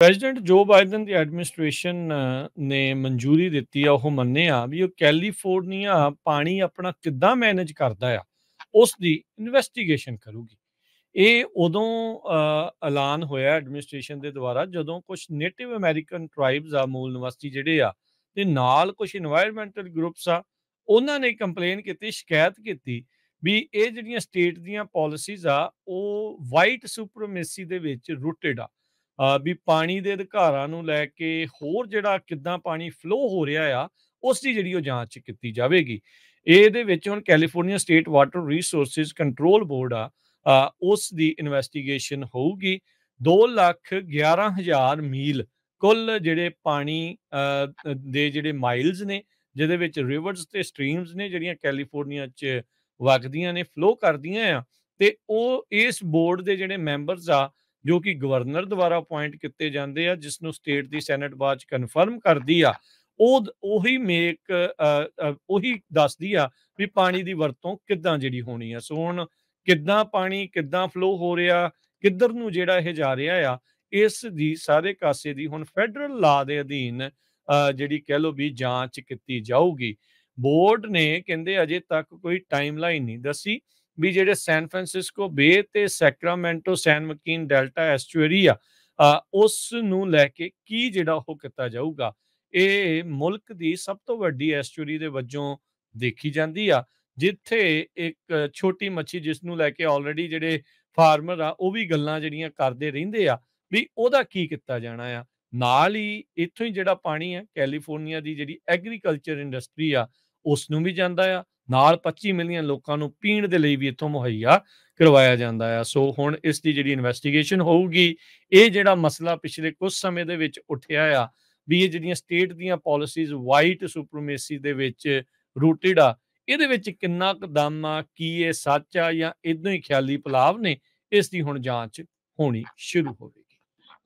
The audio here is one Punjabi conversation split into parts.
ਪ੍ਰੈਜ਼ੀਡੈਂਟ ਜੋ ਬਾਈਡਨ ਦੀ ਐਡਮਿਨਿਸਟ੍ਰੇਸ਼ਨ ਨੇ ਮਨਜ਼ੂਰੀ ਦਿੱਤੀ ਆ, ਉਹ ਮੰਨਿਆ ਵੀ ਉਹ ਕੈਲੀਫੋਰਨੀਆ ਪਾਣੀ ਆਪਣਾ ਕਿੱਦਾਂ ਮੈਨੇਜ ਕਰਦਾ ਆ, ਉਸ ਦੀ ਇਨਵੈਸਟੀਗੇਸ਼ਨ ਕਰੂਗੀ। ਇਹ ਉਦੋਂ ਐਲਾਨ ਹੋਇਆ ਐਡਮਿਨਿਸਟ੍ਰੇਸ਼ਨ ਦੇ ਦੁਆਰਾ ਜਦੋਂ ਕੁਛ ਨੇਟਿਵ ਅਮਰੀਕਨ ਟਰਾਈਬਸ ਆ, ਮੂਲ ਨਿਵਾਸੀ ਜਿਹੜੇ ਆ, ਤੇ ਨਾਲ ਕੁਛ ਇਨਵਾਇਰਮੈਂਟਲ ਗਰੁੱਪਸ ਆ, ਉਹਨਾਂ ਨੇ ਕੰਪਲੇਨ ਕੀਤੀ, ਸ਼ਿਕਾਇਤ ਕੀਤੀ ਵੀ ਇਹ ਜਿਹੜੀਆਂ ਸਟੇਟ ਦੀਆਂ ਪਾਲਿਸੀਜ਼ ਆ, ਉਹ ਵਾਈਟ ਸੁਪਰਮੇਸੀ ਦੇ ਵਿੱਚ ਰੂਟਡ ਆ। ਵੀ ਪਾਣੀ ਦੇ ਅਧਿਕਾਰਾਂ ਨੂੰ ਲੈ ਕੇ ਹੋਰ ਜਿਹੜਾ ਕਿੱਦਾਂ ਪਾਣੀ ਫਲੋ ਹੋ ਰਿਹਾ ਆ, ਉਸ ਦੀ ਜਿਹੜੀ ਉਹ ਜਾਂਚ ਕੀਤੀ ਜਾਵੇਗੀ। ਇਹਦੇ ਵਿੱਚ ਹੁਣ California state water resources control board ਆ, ਉਸ ਦੀ ਇਨਵੈਸਟੀਗੇਸ਼ਨ ਹੋਊਗੀ। 2,11,000 ਮੀਲ ਕੁੱਲ ਜਿਹੜੇ ਪਾਣੀ ਦੇ ਜਿਹੜੇ ਮਾਈਲਸ ਨੇ, ਜਿਹਦੇ ਵਿੱਚ ਰਿਵਰਸ ਤੇ ਸਟਰੀਮਸ ਨੇ, ਜਿਹੜੀਆਂ ਕੈਲੀਫੋਰਨੀਆ 'ਚ ਵਗਦੀਆਂ ਨੇ, ਫਲੋ ਕਰਦੀਆਂ ਆ। ਤੇ ਉਹ ਇਸ ਬੋਰਡ ਦੇ ਜਿਹੜੇ ਮੈਂਬਰਸ ਆ, ਜੋ ਕਿ ਗਵਰਨਰ ਦੁਆਰਾ ਅਪੁਆਇੰਟ ਕੀਤੇ ਜਾਂਦੇ ਆ, ਜਿਸ ਨੂੰ ਸਟੇਟ ਦੀ ਸੈਨੇਟ ਬਾਅਦ 'ਚ ਕਨਫਰਮ ਕਰਦੀ ਆ, ਉਹੀ ਦੱਸਦੀ ਆ ਵੀ ਪਾਣੀ ਦੀ ਵਰਤੋਂ ਕਿੱਦਾਂ ਜਿਹੜੀ ਹੋਣੀ ਆ। ਸੋ ਹੁਣ ਕਿੱਦਾਂ ਪਾਣੀ ਕਿੱਦਾਂ ਫਲੋ ਹੋ ਰਿਹਾ, ਕਿੱਧਰ ਨੂੰ ਜਿਹੜਾ ਇਹ ਜਾ ਰਿਹਾ ਆ, ਇਸ ਦੀ ਸਾਰੇ ਕਾਸੇ ਦੀ ਹੁਣ ਫੈਡਰਲ ਲਾ ਦੇ ਅਧੀਨ ਜਿਹੜੀ ਕਹਿ ਲਓ ਵੀ ਜਾਂਚ ਕੀਤੀ ਜਾਊਗੀ। ਬੋਰਡ ਨੇ ਕਹਿੰਦੇ ਅਜੇ ਤੱਕ ਕੋਈ ਟਾਈਮਲਾਈਨ ਨਹੀਂ ਦੱਸੀ ਵੀ ਜਿਹੜੇ ਸੈਨ ਫਰਾਂਸਿਸਕੋ ਬੇ ਤੇ ਸੈਕਰਾਮੈਂਟੋ ਸੈਨ ਮਕੀਨ ਡੈਲਟਾ ਐਸਚੁਅਰੀ ਆ, ਉਸ ਨੂੰ ਲੈ ਕੇ ਕੀ ਜਿਹੜਾ ਉਹ ਕੀਤਾ ਜਾਊਗਾ। ਇਹ ਮੁਲਕ ਦੀ ਸਭ ਤੋਂ ਵੱਡੀ ਐਸਚੁਅਰੀ ਦੇ ਵਜੋਂ ਦੇਖੀ ਜਾਂਦੀ ਆ, ਜਿੱਥੇ ਇੱਕ ਛੋਟੀ ਮੱਛੀ ਜਿਸ ਨੂੰ ਲੈ ਕੇ ਆਲਰੇਡੀ ਜਿਹੜੇ ਫਾਰਮਰ ਆ, ਉਹ ਵੀ ਗੱਲਾਂ ਜਿਹੜੀਆਂ ਕਰਦੇ ਰਹਿੰਦੇ ਆ ਵੀ ਉਹਦਾ ਕੀ ਕੀਤਾ ਜਾਣਾ ਆ। ਨਾਲ ਹੀ ਇੱਥੋਂ ਹੀ ਜਿਹੜਾ ਪਾਣੀ ਆ, ਕੈਲੀਫੋਰਨੀਆ ਦੀ ਜਿਹੜੀ ਐਗਰੀਕਲਚਰ ਇੰਡਸਟਰੀ ਆ, ਉਸ ਨੂੰ ਵੀ ਜਾਂਦਾ ਆ। ਨਾਲ 25 ਮਿਲੀਅਨ ਲੋਕਾਂ ਨੂੰ ਪੀਣ ਦੇ ਲਈ ਵੀ ਇੱਥੋਂ ਮੁਹੱਈਆ ਕਰਵਾਇਆ ਜਾਂਦਾ ਆ। ਸੋ ਹੁਣ ਇਸ ਦੀ ਜਿਹੜੀ ਇਨਵੈਸਟੀਗੇਸ਼ਨ ਹੋਊਗੀ, ਇਹ ਜਿਹੜਾ ਮਸਲਾ ਪਿਛਲੇ ਕੁਝ ਸਮੇਂ ਦੇ ਵਿੱਚ ਉੱਠਿਆ ਆ ਵੀ ਇਹ ਜਿਹੜੀਆਂ ਸਟੇਟ ਦੀਆਂ ਪਾਲਿਸੀਜ਼ ਵਾਈਟ ਸੁਪਰੀਮੇਸੀ ਦੇ ਵਿੱਚ ਰੂਟਡ ਆ, ਇਹਦੇ ਵਿੱਚ ਕਿੰਨਾ ਕੁ ਦਮ ਆ, ਕੀ ਇਹ ਸੱਚ ਆ ਜਾਂ ਇਦਾਂ ਹੀ ਖਿਆਲੀ ਪਲਾਵ ਨੇ, ਇਸ ਦੀ ਹੁਣ ਜਾਂਚ ਹੋਣੀ ਸ਼ੁਰੂ ਹੋਵੇਗੀ।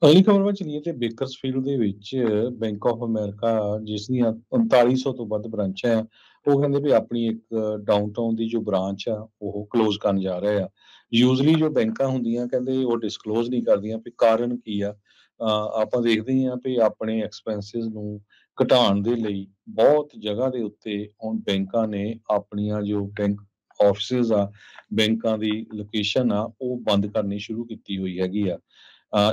ਅਗਲੀ ਖਬਰ ਵੱਲ ਚਲੀਏ ਤੇ ਬੇਕਰਸਫੀਲਡ ਦੇ ਵਿੱਚ ਬੈਂਕ ਆਫ ਅਮਰੀਕਾ, ਜਿਸ ਦੀਆਂ 3900 ਤੋਂ ਵੱਧ ਬ੍ਰਾਂਚਾਂ ਆ, ਉਹ ਕਹਿੰਦੇ ਵੀ ਆਪਣੀ ਇੱਕ ਡਾਊਨਟਾਊਨ ਦੀ ਜੋ ਬ੍ਰਾਂਚ ਆ ਉਹ ਕਲੋਜ਼ ਕਰਨ ਜਾ ਰਹੇ ਆ। ਯੂਜ਼ਲੀ ਜੋ ਬੈਂਕਾਂ ਹੁੰਦੀਆਂ ਕਹਿੰਦੇ ਉਹ ਡਿਸਕਲੋਜ਼ ਨਹੀਂ ਕਰਦੀਆਂ ਵੀ ਕਾਰਨ ਕੀ ਆ। ਆਪਾਂ ਦੇਖਦੇ ਹਾਂ ਵੀ ਆਪਣੇ ਐਕਸਪੈਂਸਿਸ ਨੂੰ ਘਟਾਉਣ ਦੇ ਲਈ ਬਹੁਤ ਜਗ੍ਹਾ ਦੇ ਉੱਤੇ ਹੁਣ ਬੈਂਕਾਂ ਨੇ ਆਪਣੀਆਂ ਜੋ ਬੈਂਕ ਆਫਿਸਿਸ ਆ, ਬੈਂਕਾਂ ਦੀ ਲੋਕੇਸ਼ਨ ਆ, ਉਹ ਬੰਦ ਕਰਨੀ ਸ਼ੁਰੂ ਕੀਤੀ ਹੋਈ ਹੈਗੀ ਆ।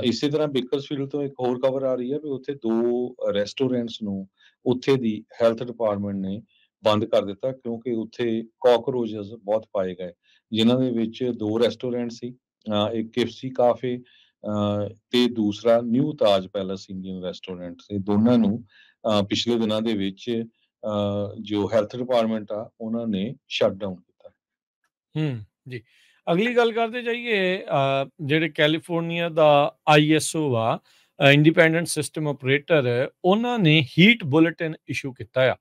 ਇਸੇ ਤਰ੍ਹਾਂ ਬੇਕਰਸਫੀਲਡ ਤੋਂ ਇੱਕ ਹੋਰ ਖਬਰ ਆ ਰਹੀ ਹੈ ਵੀ ਉੱਥੇ 2 ਰੈਸਟੋਰੈਂਟਸ ਨੂੰ ਉੱਥੇ ਦੀ ਹੈਲਥ ਡਿਪਾਰਟਮੈਂਟ ਨੇ ਬੰਦ ਕਰ ਦਿੱਤਾ, ਕਿਉਂਕਿ ਉੱਥੇ ਕਾਕਰੋਚਸ ਬਹੁਤ ਪਾਏ ਗਏ। ਜਿਨ੍ਹਾਂ ਦੇ ਵਿੱਚ 2 ਰੈਸਟੋਰੈਂਟ ਸੀ, ਇੱਕ KFC ਕਾਫੇ ਤੇ ਦੂਸਰਾ ਨਿਊ ਤਾਜ ਪੈਲੇਸ ਇੰਡੀਅਨ ਰੈਸਟੋਰੈਂਟ। ਇਹ ਦੋਨਾਂ ਨੂੰ ਪਿਛਲੇ ਦਿਨਾਂ ਦੇ ਵਿੱਚ ਜੋ ਹੈਲਥ ਡਿਪਾਰਟਮੈਂਟ ਆ ਉਹਨਾਂ ਨੇ ਸ਼ਟ ਡਾਊਨ ਕੀਤਾ। ਜੀ। ਅਗਲੀ ਗੱਲ ਕਰਦੇ ਜਾਈਏ, ਜਿਹੜੇ ਕੈਲੀਫੋਰਨੀਆ ਦਾ ISO ਆ, ਇੰਡੀਪੈਂਡੈਂਟ ਸਿਸਟਮ ਆਪਰੇਟਰ, ਉਹਨਾਂ ਨੇ ਹੀਟ ਬੁਲੇਟਿਨ ਇਸ਼ੂ ਕੀਤਾ ਆ।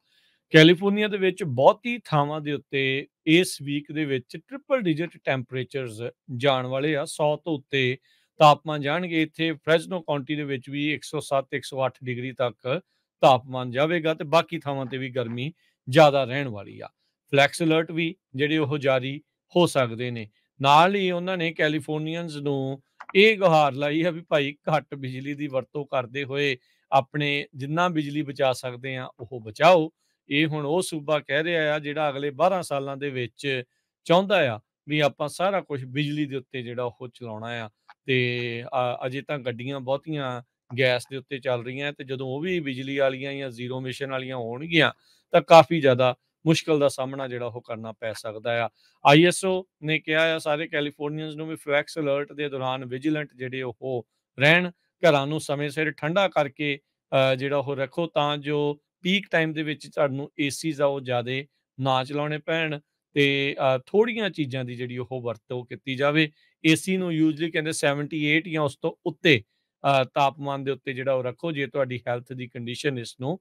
ਕੈਲੀਫੋਰਨੀਆ ਦੇ ਵਿੱਚ ਬਹੁਤੀ ਥਾਵਾਂ ਦੇ ਉੱਤੇ ਇਸ ਵੀਕ ਦੇ ਵਿੱਚ ਟ੍ਰਿਪਲ ਡਿਜਿਟ ਟੈਂਪਰੇਚਰਸ ਜਾਣ ਵਾਲੇ ਆ, 100 ਤੋਂ ਉੱਤੇ ਤਾਪਮਾਨ ਜਾਣਗੇ। ਇੱਥੇ ਫ੍ਰੈਜ਼ਨੋ ਕਾਉਂਟੀ ਦੇ ਵਿੱਚ ਵੀ 107 108 ਡਿਗਰੀ ਤੱਕ ਤਾਪਮਾਨ ਜਾਵੇਗਾ ਤੇ ਬਾਕੀ ਥਾਵਾਂ ਤੇ ਵੀ ਗਰਮੀ ਜ਼ਿਆਦਾ ਰਹਿਣ ਵਾਲੀ ਆ। ਫਲੈਕਸ ਅਲਰਟ ਵੀ ਜਿਹੜੇ ਉਹ ਜਾਰੀ ਹੋ ਸਕਦੇ ਨੇ। ਨਾਲ ਹੀ ਉਹਨਾਂ ਨੇ ਕੈਲੀਫੋਰਨੀਅਨਸ ਨੂੰ ਇਹ ਗੁਹਾਰ ਲਾਈ ਹੈ ਵੀ ਭਾਈ ਘੱਟ ਬਿਜਲੀ ਦੀ ਵਰਤੋਂ ਕਰਦੇ ਹੋਏ ਆਪਣੇ ਜਿੰਨਾ ਬਿਜਲੀ ਬਚਾ ਸਕਦੇ ਆ ਉਹ ਬਚਾਓ। ਇਹ ਹੁਣ ਉਹ ਸੂਬਾ ਕਹਿ ਰਿਹਾ ਆ ਜਿਹੜਾ ਅਗਲੇ 12 ਸਾਲਾਂ ਦੇ ਵਿੱਚ ਚਾਹੁੰਦਾ ਆ ਵੀ ਆਪਾਂ ਸਾਰਾ ਕੁਝ ਬਿਜਲੀ ਦੇ ਉੱਤੇ ਜਿਹੜਾ ਉਹ ਚਲਾਉਣਾ ਆ। ਤੇ ਅਜੇ ਤਾਂ ਗੱਡੀਆਂ ਬਹੁਤੀਆਂ ਗੈਸ ਦੇ ਉੱਤੇ ਚੱਲ ਰਹੀਆਂ, ਤੇ ਜਦੋਂ ਉਹ ਵੀ ਬਿਜਲੀ ਵਾਲੀਆਂ ਜਾਂ ਜ਼ੀਰੋ ਮਿਸ਼ਨ ਵਾਲੀਆਂ ਹੋਣਗੀਆਂ ਤਾਂ ਕਾਫੀ ਜ਼ਿਆਦਾ ਮੁਸ਼ਕਲ ਦਾ ਸਾਹਮਣਾ ਜਿਹੜਾ ਉਹ ਕਰਨਾ ਪੈ ਸਕਦਾ ਆ। ISO ਨੇ ਕਿਹਾ ਆ ਸਾਰੇ ਕੈਲੀਫੋਰਨੀਅਨਸ ਨੂੰ ਵੀ ਫਲੈਕਸ ਅਲਰਟ ਦੇ ਦੌਰਾਨ ਵਿਜੀਲੈਂਟ ਜਿਹੜੇ ਉਹ ਰਹਿਣ, ਘਰਾਂ ਨੂੰ ਸਮੇਂ ਸਿਰ ਠੰਡਾ ਕਰਕੇ ਜਿਹੜਾ ਉਹ ਰੱਖੋ, ਤਾਂ ਜੋ ਪੀਕ ਟਾਈਮ ਦੇ ਵਿੱਚ ਤੁਹਾਨੂੰ ਏਸੀਜ਼ ਆ ਉਹ ਜ਼ਿਆਦਾ ਨਾ ਚਲਾਉਣੇ ਪੈਣ, ਤੇ ਥੋੜ੍ਹੀਆਂ ਚੀਜ਼ਾਂ ਦੀ ਜਿਹੜੀ ਉਹ ਵਰਤੋਂ ਕੀਤੀ ਜਾਵੇ। ਏਸੀ ਨੂੰ ਯੂਜਲੀ ਕਹਿੰਦੇ 78 ਜਾਂ ਉਸ ਤੋਂ ਉੱਤੇ ਤਾਪਮਾਨ ਦੇ ਉੱਤੇ ਜਿਹੜਾ ਉਹ ਰੱਖੋ, ਜੇ ਤੁਹਾਡੀ ਹੈਲਥ ਦੀ ਕੰਡੀਸ਼ਨ ਇਸ ਨੂੰ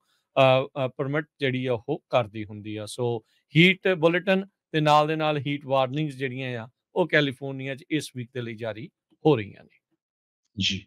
ਪਰਮਿਟ ਜਿਹੜੀ ਆ ਉਹ ਕਰਦੀ ਹੁੰਦੀ ਆ। ਸੋ ਹੀਟ ਬੁਲੇਟਿਨ ਤੇ ਨਾਲ ਦੇ ਨਾਲ ਹੀਟ ਵਾਰਨਿੰਗਸ ਜਿਹੜੀਆਂ ਆ ਉਹ ਕੈਲੀਫੋਰਨੀਆ 'ਚ ਇਸ ਵੀਕ ਦੇ ਲਈ ਜਾਰੀ ਹੋ ਰਹੀਆਂ ਨੇ। ਜੀ।